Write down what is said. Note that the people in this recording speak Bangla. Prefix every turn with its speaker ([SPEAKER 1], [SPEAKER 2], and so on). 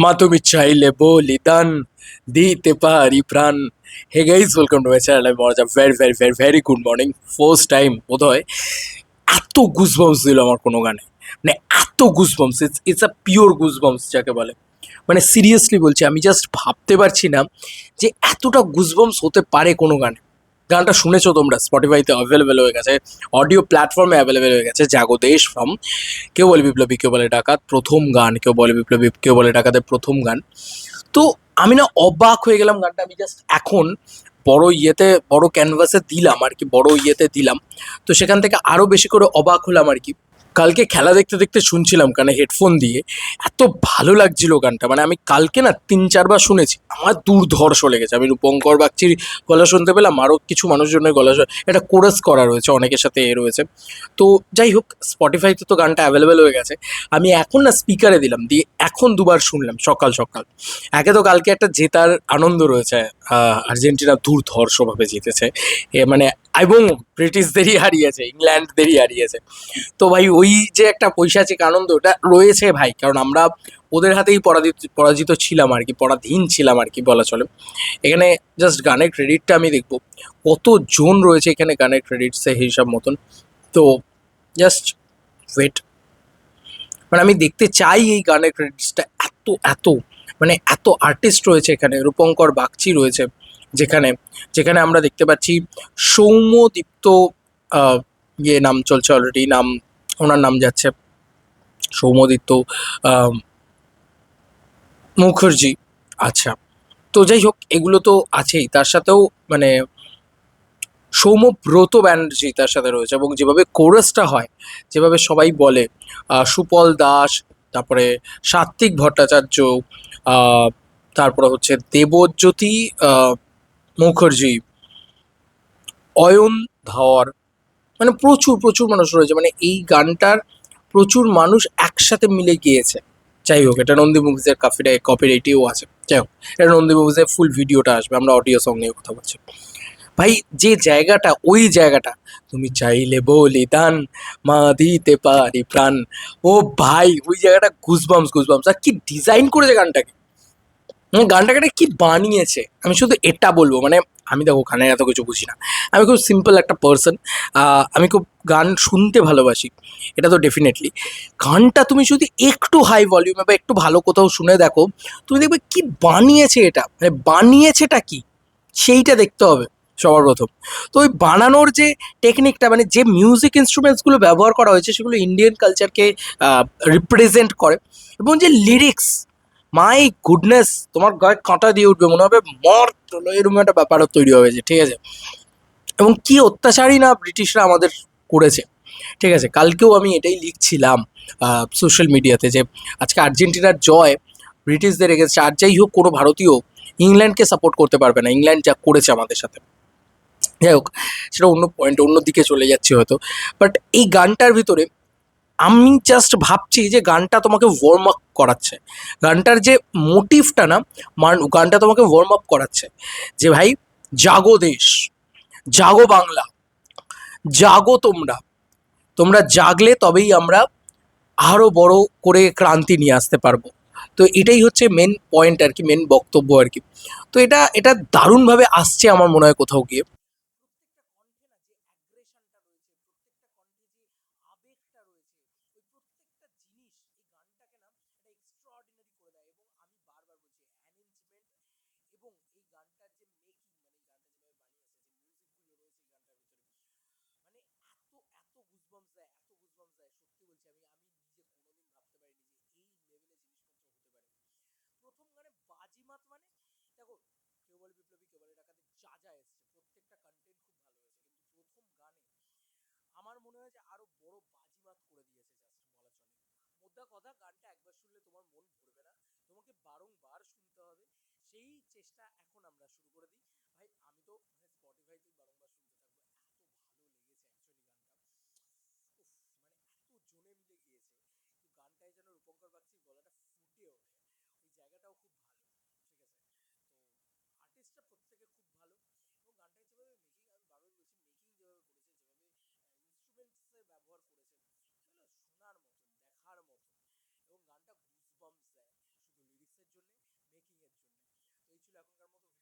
[SPEAKER 1] মা তুমি চাইলে বলিদান দিতে পারি প্রাণ। Hey guys, welcome to my channel. আমি মজা very very very very good morning. First time বোধ হয় এত গুজবাম্পস দিল আমার কোনো গানে, মানে এত goosebumps, it's a pure goosebumps যাকে বলে। মানে সিরিয়াসলি বলছি, আমি জাস্ট ভাবতে পারছি না যে এতটা গুজবাম্পস হতে পারে কোনো গানে। গানটা শুনেছো তোমরা, স্পটিফাইতে অ্যাভেলেবেল হয়ে গেছে, অডিও প্ল্যাটফর্মে অ্যাভেলেবেল হয়ে গেছে। জাগো দেশ ফ্রম কেউ বলে বিপ্লবী, কেউ বলে ডাকাত, প্রথম গান। কেউ বলে বিপ্লবী, কেউ বলে ডাকাতের প্রথম গান। তো আমি না অবাক হয়ে গেলাম গানটা। আমি জাস্ট এখন বড় ক্যানভাসে দিলাম আর কি, বড় দিলাম। তো সেখান থেকে আরো বেশি করে অবাক হলাম আর কি। কালকে খেলা দেখতে দেখতে শুনছিলাম কানে হেডফোন দিয়ে, এত ভালো লাগছিল গানটা। মানে আমি কালকে না 3-4 বার শুনেছি, আমার দুর্ধর্ষ লেগেছে। আমি রূপঙ্কর বাগচির গলা শুনতে পেলাম, আরও কিছু মানুষজনের গলা একটা কোরাস করা রয়েছে, অনেকের সাথে রয়েছে। তো যাই হোক, স্পটিফাইতে তো গানটা অ্যাভেলেবেল হয়ে গেছে। আমি এখন না স্পিকারে দিলাম, দিয়ে এখন দুবার শুনলাম সকাল সকাল। একে তো কালকে একটা জেতার আনন্দ রয়েছে, আর্জেন্টিনা দুর্ধর্ষভাবে জিতেছে। মানে এবং ব্রিটিশদেরই হারিয়েছে, ইংল্যান্ডদেরই হারিয়েছে। তো ভাই ওই যে একটা পৈশাচিক আনন্দ, ওটা রয়েছে ভাই, কারণ আমরা ওদের হাতেই পরাজিত ছিলাম আর কি, পরাধীন ছিলাম আর কি বলা চলে। এখানে জাস্ট গানের ক্রেডিটটা আমি দেখবো, কত জন রয়েছে এখানে গানের ক্রেডিটসে হিসাব মতন। তো জাস্ট ওয়েট, মানে আমি দেখতে চাই এই গানের ক্রেডিটসটা। এত এত মানে এত আর্টিস্ট রয়েছে এখানে, রূপঙ্কর বাগচি রয়েছে যেখানে, যেখানে আমরা দেখতে পাচ্ছি সৌম্যদীপ্ত, নাম চলছে অলরেডি, ওনার নাম যাচ্ছে সৌম্যদীপ্ত মুখার্জি। আচ্ছা, তো যাই হোক, এগুলো তো আছেই, তার সাথেও মানে সৌম্যব্রত ব্যানার্জি তার সাথে রয়েছে। এবং যেভাবে কোরাসটা হয়, যেভাবে সবাই বলে, সুপল দাস, তারপরে সাত্বিক ভট্টাচার্য, আহ, তারপরে হচ্ছে দেবজ্যোতি মুখার্জি, অয়ন ধর, মানে প্রচুর প্রচুর মানুষ রয়েছে। মানে এই গানটার প্রচুর মানুষ একসাথে মিলে গিয়েছে। যাই হোক, এটা নন্দী মুভিজের কপিরাইটেও আছে। যাই হোক, এটা নন্দী মুভিজের ফুল ভিডিওটা আসবে, আমরা অডিও সং নিয়ে কথা বলছি। ভাই যে জায়গাটা, ওই জায়গাটা, তুমি চাইলে বলিদান মা দিতে পারি প্রাণ। ও ভাই, ওই জায়গাটা গুজবাম্পস গুজবাম্পস। আর কি ডিজাইন করেছে গানটাকে, গানটাকে কি বানিয়েছে। আমি শুধু এটা বলবো, মানে আমি দেখো গানের এত কিছু বুঝি না, আমি খুব সিম্পল একটা পার্সন। আমি খুব গান শুনতে ভালোবাসি, এটা তো ডেফিনেটলি। গানটা তুমি যদি একটু হাই ভলিউমে বা একটু ভালো কোথাও শুনে দেখো, তুমি দেখবে কি বানিয়েছে এটা, মানে বানিয়েছেটা কি সেইটা দেখতে হবে সবার প্রথম। তো ওই বানানোর যে টেকনিকটা, মানে যে মিউজিক ইনস্ট্রুমেন্টসগুলো ব্যবহার করা হয়েছে, সেগুলো ইন্ডিয়ান কালচারকে রিপ্রেজেন্ট করে। এবং যে লিরিক্স, মাই গুডনেস, তোমার গায়ে কাঁটা দিয়ে উঠবে, মনে হবে মর এরকম একটা ব্যাপারও তৈরি হয়েছে, ঠিক আছে। এবং কি অত্যাচারই না ব্রিটিশরা আমাদের করেছে, ঠিক আছে। কালকেও আমি এটাই লিখছিলাম সোশ্যাল মিডিয়াতে, যে আজকে আর্জেন্টিনার জয় ব্রিটিশদের এগেছে। আর যাই হোক, কোনো ভারতীয় ইংল্যান্ডকে সাপোর্ট করতে পারবে না, ইংল্যান্ড যা করেছে আমাদের সাথে। যাই হোক, সেটা অন্য পয়েন্ট, অন্য দিকে চলে যাচ্ছে হয়তো। বাট এই গানটার ভিতরে আমি জাস্ট ভাবছি যে গানটা তোমাকে ওয়ার্ম আপ করাচ্ছে। গানটার যে মোটিভটা না, গানটা তোমাকে ওয়ার্ম আপ করাচ্ছে যে ভাই, জাগো দেশ, জাগো বাংলা, জাগো তোমরা, তোমরা জাগলে তবেই আমরা আরো বড় করে ক্রান্তি নিয়ে আসতে পারবো। তো এটাই হচ্ছে মেন পয়েন্ট আর কি, মেন বক্তব্য আর কি। তো এটা এটা দারুণভাবে আসছে আমার মনে হয় কোথাও গিয়ে। এখনকার মতো